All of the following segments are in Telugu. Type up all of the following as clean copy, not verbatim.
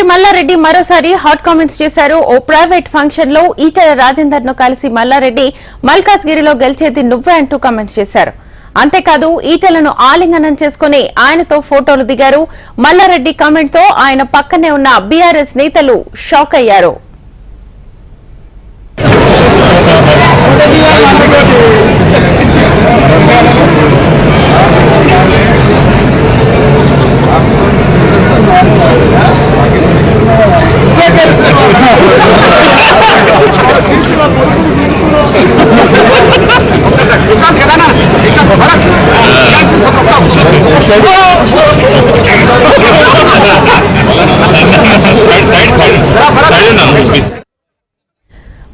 మంత్రి మల్లారెడ్డి మరోసారి హాట్ కామెంట్స్ చేశారు. ఓ ప్రైవేట్ ఫంక్షన్ లో ఈటెల రాజేందర్ ను కలిసి మల్లారెడ్డి మల్కాజ్గిరిలో గెలిచేది నువ్వే అంటూ కామెంట్స్ చేశారు. అంతేకాదు ఈటెలను ఆలింగనం చేసుకుని ఆయనతో ఫోటోలు దిగారు. మల్లారెడ్డి కామెంట్ తో ఆయన పక్కనే ఉన్న బీఆర్ఎస్ నేతలు షాక్ అయ్యారు.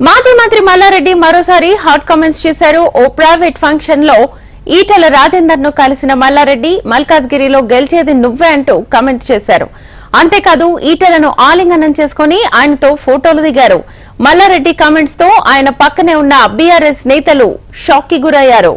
మాజీ మంత్రి మల్లారెడ్డి మరోసారి హాట్ కామెంట్స్ చేశారు. ఓ ప్రైవేట్ ఫంక్షన్ లో ఈటెల రాజేందర్ ను కలిసిన మల్లారెడ్డి మల్కాజ్గిరిలో గెలిచేది నువ్వే అంటూ కామెంట్ చేశారు. అంతేకాదు ఈటెలను ఆలింగనం చేసుకుని ఆయనతో ఫోటోలు దిగారు. మల్లారెడ్డి కామెంట్స్ తో ఆయన పక్కనే ఉన్న బీఆర్ఎస్ నేతలు షాక్ కి గురయ్యారు.